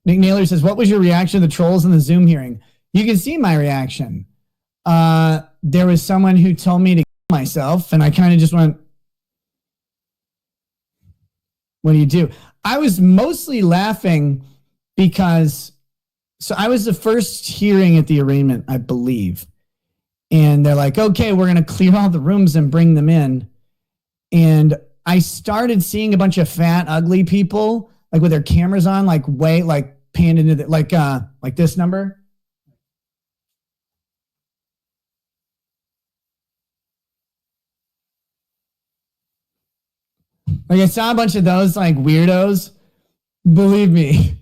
Nick Naylor says, what was your reaction to the trolls in the Zoom hearing? You can see my reaction. There was someone who told me to kill myself, and I kind of just went, what do you do? I was mostly laughing because, so I was the first hearing at the arraignment, I believe. And they're like, okay, we're going to clear all the rooms and bring them in. And I started seeing a bunch of fat, ugly people, like with their cameras on, like way, like panned into the, like this number. Like I saw a bunch of those like weirdos. Believe me,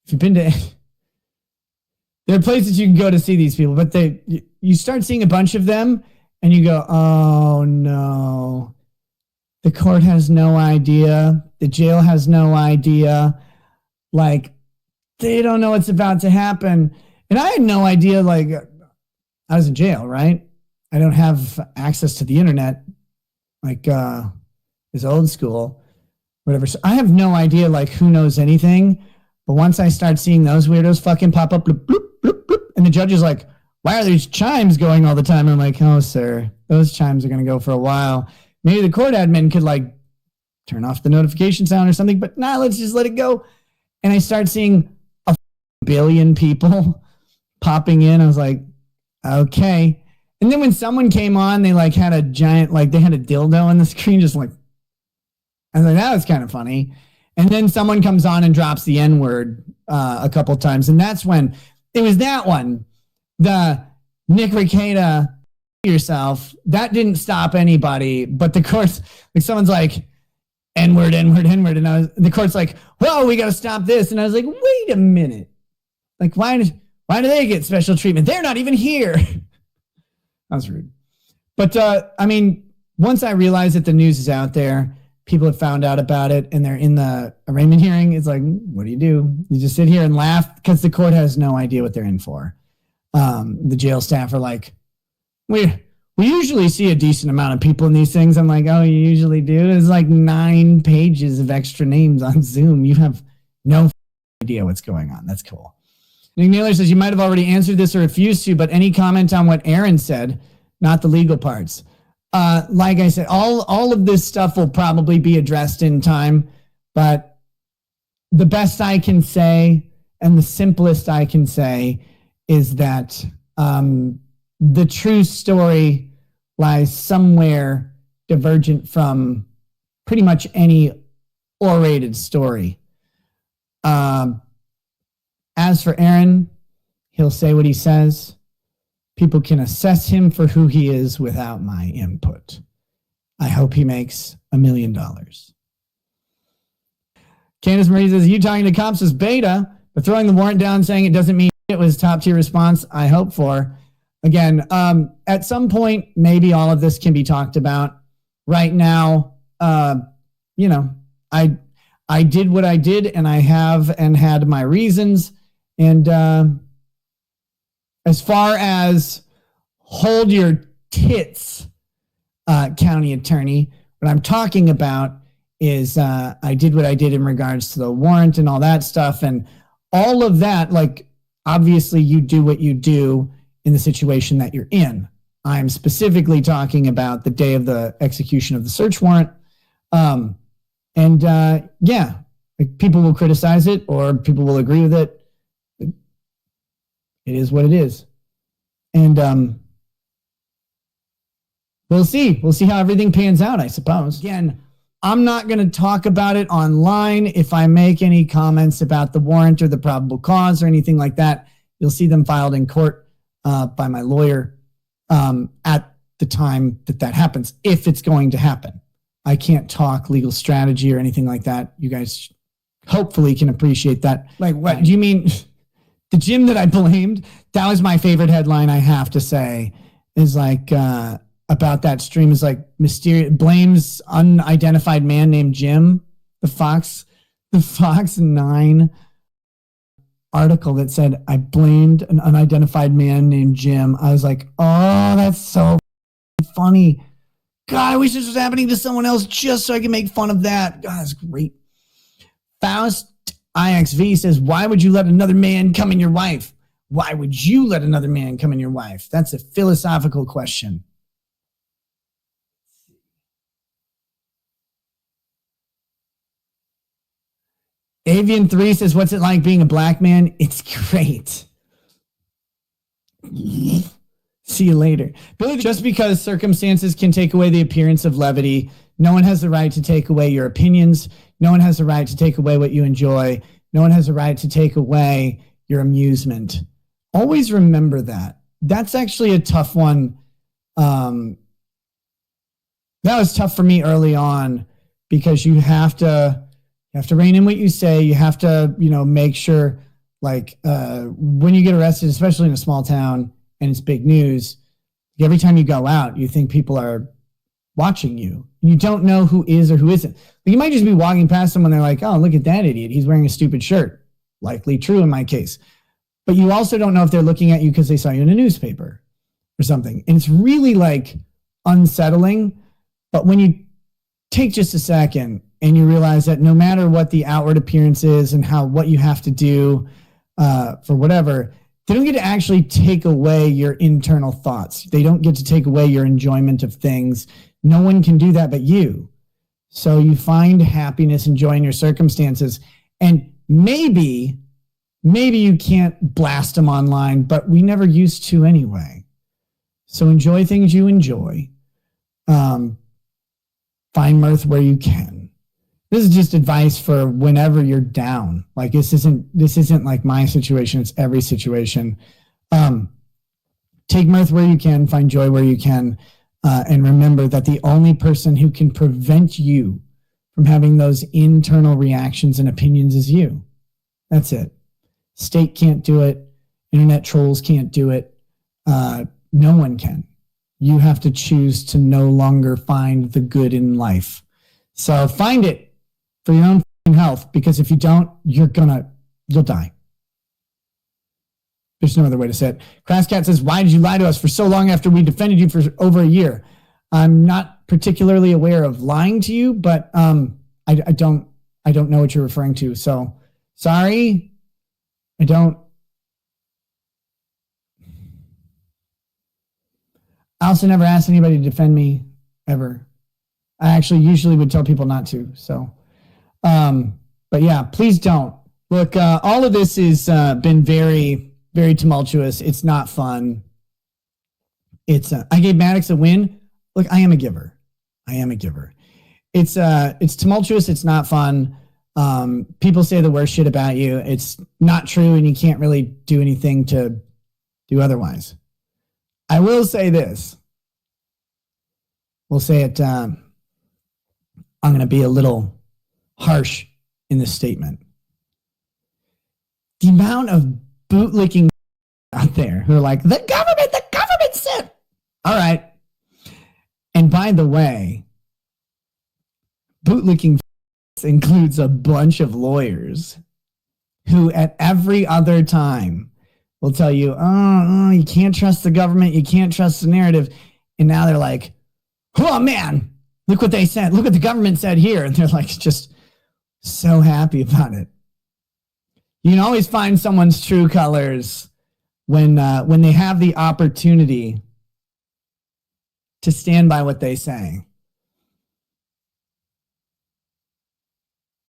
if you've been to, there are places you can go to see these people, but you start seeing a bunch of them and you go, oh no, the court has no idea. The jail has no idea. Like they don't know what's about to happen. And I had no idea, like I was in jail, right? I don't have access to the internet. Like, it's old school, whatever. So I have no idea, like, who knows anything. But once I start seeing those weirdos fucking pop up, bloop, bloop, bloop, bloop, and the judge is like, why are these chimes going all the time? I'm like, oh, sir, those chimes are going to go for a while. Maybe the court admin could, like, turn off the notification sound or something, but nah, let's just let it go. And I start seeing a billion people popping in. I was like, okay. And then when someone came on, they, like, had a giant, like, they had a dildo on the screen, just like, I was like, that was kind of funny. And then someone comes on and drops the N-word a couple times. And that's when, it was that one, the Nick Rekieta, yourself, that didn't stop anybody. But the court's, like someone's like, N-word, N-word, N-word. And the court's like, whoa, we got to stop this. And I was like, wait a minute. Like, why do they get special treatment? They're not even here. That was rude. But, I mean, once I realized that the news is out there, people have found out about it and they're in the arraignment hearing. It's like, what do? You just sit here and laugh because the court has no idea what they're in for. The jail staff are like, we usually see a decent amount of people in these things. I'm like, oh, you usually do? There's like 9 pages of extra names on Zoom. You have no idea what's going on. That's cool. Nick Naylor says, you might have already answered this or refused to, but any comment on what Aaron said, not the legal parts. Like I said, all of this stuff will probably be addressed in time, but the best I can say and the simplest I can say is that the true story lies somewhere divergent from pretty much any orated story. As for Aaron, he'll say what he says. People can assess him for who he is without my input. I hope he makes $1 million. Candace Marie says, you talking to cops is beta, but throwing the warrant down saying it doesn't mean it was top tier response, I hope for. Again, at some point, maybe all of this can be talked about. Right now, you know, I did what I did, and I have and had my reasons. And as far as hold your tits, county attorney, what I'm talking about is I did what I did in regards to the warrant and all that stuff. And all of that, like, obviously you do what you do in the situation that you're in. I'm specifically talking about the day of the execution of the search warrant. Yeah, like, people will criticize it or people will agree with it. It is what it is. And we'll see. We'll see how everything pans out, I suppose. Again, I'm not going to talk about it online. If I make any comments about the warrant or the probable cause or anything like that, you'll see them filed in court by my lawyer at the time that happens, if it's going to happen. I can't talk legal strategy or anything like that. You guys hopefully can appreciate that. Like, what do you mean? The gym that I blamed, that was my favorite headline, I have to say, is like about that stream is like mysterious blames unidentified man named Jim. The Fox 9 article that said I blamed an unidentified man named Jim. I was like, oh, that's so funny. God, I wish this was happening to someone else just so I can make fun of that. God, that's great. Faust IXV says, why would you let another man come in your wife? Why would you let another man come in your wife? That's a philosophical question. Avian 3 says, what's it like being a black man? It's great. See you later. Billy, just because circumstances can take away the appearance of levity, no one has the right to take away your opinions. No one has the right to take away what you enjoy. No one has the right to take away your amusement. Always remember that. That's actually a tough one. That was tough for me early on because you have to rein in what you say. You have to, make sure like when you get arrested, especially in a small town and it's big news, every time you go out, you think people are watching you. You don't know who is or who isn't. You might just be walking past someone. They're like, oh, look at that idiot. He's wearing a stupid shirt. Likely true in my case. But you also don't know if they're looking at you because they saw you in a newspaper or something. And it's really like unsettling. But when you take just a second and you realize that no matter what the outward appearance is and what you have to do for whatever, they don't get to actually take away your internal thoughts. They don't get to take away your enjoyment of things. No one can do that but you. So you find happiness, enjoying your circumstances. And maybe you can't blast them online, but we never used to anyway. So enjoy things you enjoy. Find mirth where you can. This is just advice for whenever you're down. Like this isn't like my situation. It's every situation. Take mirth where you can, find joy where you can. And remember that the only person who can prevent you from having those internal reactions and opinions is you. That's it. State can't do it. Internet trolls can't do it. No one can. You have to choose to no longer find the good in life. So find it for your own health, because if you don't, you'll die. There's no other way to say it. Crasscat says, why did you lie to us for so long after we defended you for over a year? I'm not particularly aware of lying to you, but I don't know what you're referring to. So sorry. I also never asked anybody to defend me ever. I actually usually would tell people not to. So, but yeah, please don't. Look, all of this has been very, very tumultuous. It's not fun. I gave Maddox a win. Look, I am a giver. It's tumultuous. It's not fun. People say the worst shit about you. It's not true, and you can't really do anything to do otherwise. I will say this. We'll say it. I'm going to be a little harsh in this statement. The amount of bootlicking out there who are like, the government said. All right. And by the way, bootlicking includes a bunch of lawyers who at every other time will tell you, oh, you can't trust the government. You can't trust the narrative. And now they're like, oh man, look what they said. Look what the government said here. And they're like, just so happy about it. You can always find someone's true colors when they have the opportunity to stand by what they say.